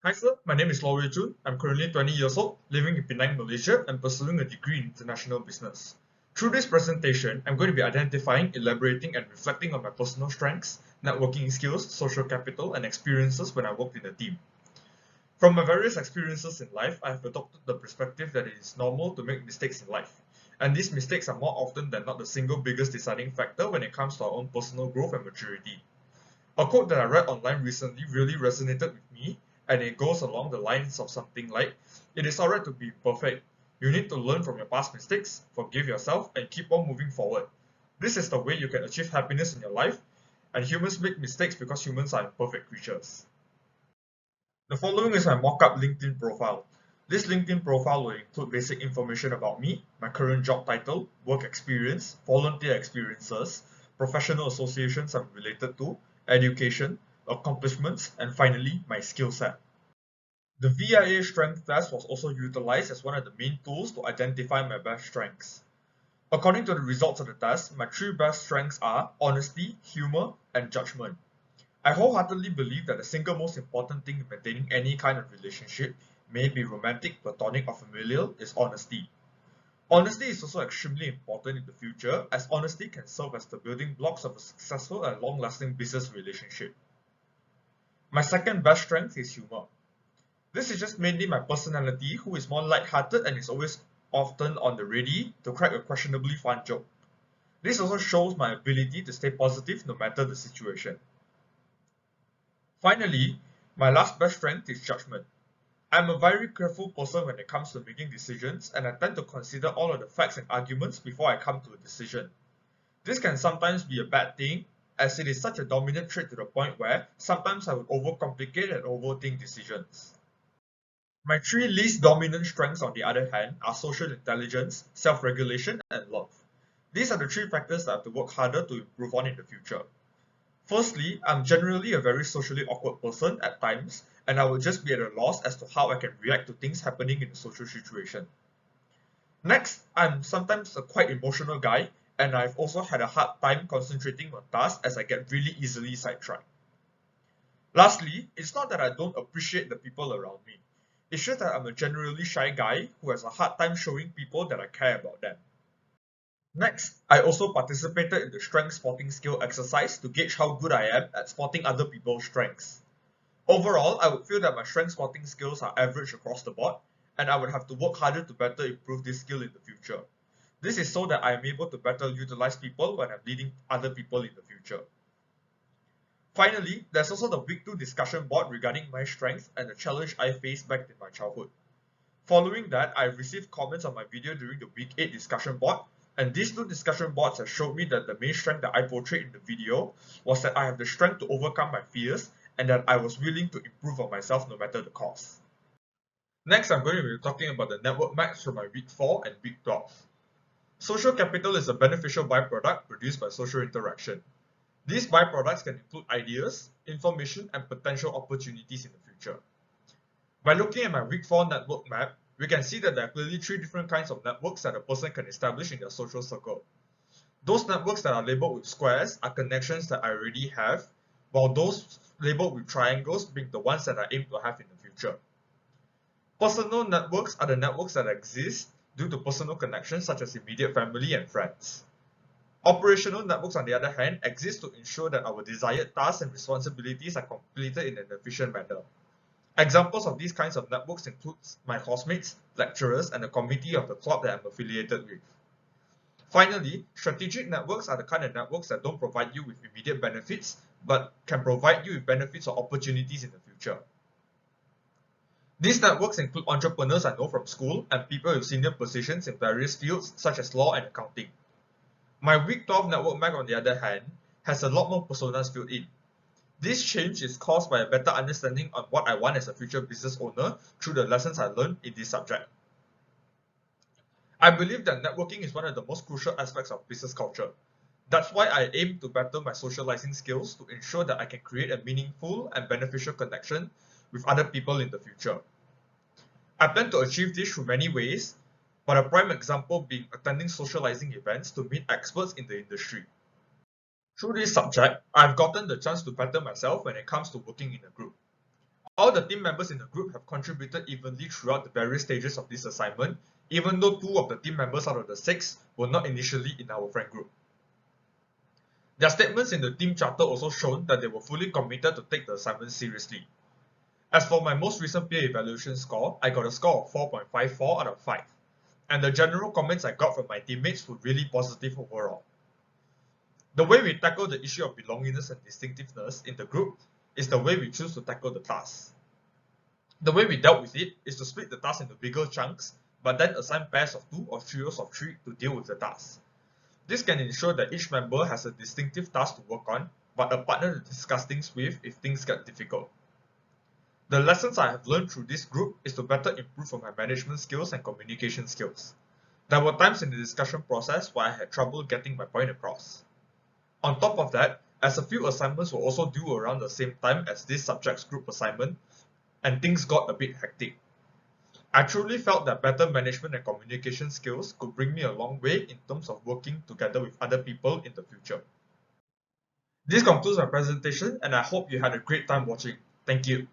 Hi sir, my name is Chun. I'm currently 20 years old, living in Penang, Malaysia, and pursuing a degree in international business. Through this presentation, I'm going to be identifying, elaborating, and reflecting on my personal strengths, networking skills, social capital, and experiences when I worked in a team. From my various experiences in life, I have adopted the perspective that it is normal to make mistakes in life. And these mistakes are more often than not the single biggest deciding factor when it comes to our own personal growth and maturity. A quote that I read online recently really resonated with me, and it goes along the lines of something like, "It is alright to be perfect. You need to learn from your past mistakes, forgive yourself, and keep on moving forward. This is the way you can achieve happiness in your life, and humans make mistakes because humans are imperfect creatures." The following is my mock-up LinkedIn profile. This LinkedIn profile will include basic information about me, my current job title, work experience, volunteer experiences, professional associations I'm related to, education, accomplishments, and finally, my skill set. The VIA strength test was also utilized as one of the main tools to identify my best strengths. According to the results of the test, my three best strengths are honesty, humor, and judgment. I wholeheartedly believe that the single most important thing in maintaining any kind of relationship, may it be romantic, platonic, or familial, is honesty. Honesty is also extremely important in the future, as honesty can serve as the building blocks of a successful and long-lasting business relationship. My second best strength is humor. This is just mainly my personality, who is more light-hearted and is always often on the ready to crack a questionably fun joke. This also shows my ability to stay positive no matter the situation. Finally, my last best strength is judgment. I'm a very careful person when it comes to making decisions, and I tend to consider all of the facts and arguments before I come to a decision. This can sometimes be a bad thing, as it is such a dominant trait to the point where sometimes I would overcomplicate and overthink decisions. My three least dominant strengths, on the other hand, are social intelligence, self-regulation, and love. These are the three factors that I have to work harder to improve on in the future. Firstly, I'm generally a very socially awkward person at times, and I will just be at a loss as to how I can react to things happening in a social situation. Next, I'm sometimes a quite emotional guy, and I've also had a hard time concentrating on tasks as I get really easily sidetracked. Lastly, it's not that I don't appreciate the people around me. It's just that I'm a generally shy guy who has a hard time showing people that I care about them. Next, I also participated in the strength spotting skill exercise to gauge how good I am at spotting other people's strengths. Overall, I would feel that my strength spotting skills are average across the board, and I would have to work harder to better improve this skill in the future. This is so that I am able to better utilize people when I'm leading other people in the future. Finally, there's also the week 2 discussion board regarding my strengths and the challenge I faced back in my childhood. Following that, I received comments on my video during the week 8 discussion board, and these two discussion boards have showed me that the main strength that I portrayed in the video was that I have the strength to overcome my fears and that I was willing to improve on myself no matter the cost. Next, I'm going to be talking about the network maps from my week 4 and week 12. Social capital is a beneficial byproduct produced by social interaction. These byproducts can include ideas, information, and potential opportunities in the future. By looking at my week 4 network map, we can see that there are clearly three different kinds of networks that a person can establish in their social circle. Those networks that are labeled with squares are connections that I already have, while those labeled with triangles being the ones that I aim to have in the future. Personal networks are the networks that exist due to personal connections such as immediate family and friends. Operational networks, on the other hand, exist to ensure that our desired tasks and responsibilities are completed in an efficient manner. Examples of these kinds of networks include my classmates, lecturers, and the committee of the club that I'm affiliated with. Finally, strategic networks are the kind of networks that don't provide you with immediate benefits, but can provide you with benefits or opportunities in the future. These networks include entrepreneurs I know from school and people with senior positions in various fields such as law and accounting. My week 12 network map, on the other hand, has a lot more personas filled in. This change is caused by a better understanding on what I want as a future business owner through the lessons I learned in this subject. I believe that networking is one of the most crucial aspects of business culture. That's why I aim to better my socializing skills to ensure that I can create a meaningful and beneficial connection with other people in the future. I plan to achieve this through many ways, but a prime example being attending socializing events to meet experts in the industry. Through this subject, I've gotten the chance to better myself when it comes to working in a group. All the team members in the group have contributed evenly throughout the various stages of this assignment, even though 2 of the team members out of the 6 were not initially in our friend group. Their statements in the team charter also shown that they were fully committed to take the assignment seriously. As for my most recent peer evaluation score, I got a score of 4.54 out of 5, and the general comments I got from my teammates were really positive overall. The way we tackle the issue of belongingness and distinctiveness in the group is the way we choose to tackle the task. The way we dealt with it is to split the task into bigger chunks, but then assign pairs of 2 or trios of 3 to deal with the task. This can ensure that each member has a distinctive task to work on, but a partner to discuss things with if things get difficult. The lessons I have learned through this group is to better improve on my management skills and communication skills. There were times in the discussion process where I had trouble getting my point across. On top of that, as a few assignments were also due around the same time as this subject's group assignment, and things got a bit hectic. I truly felt that better management and communication skills could bring me a long way in terms of working together with other people in the future. This concludes my presentation, and I hope you had a great time watching. Thank you.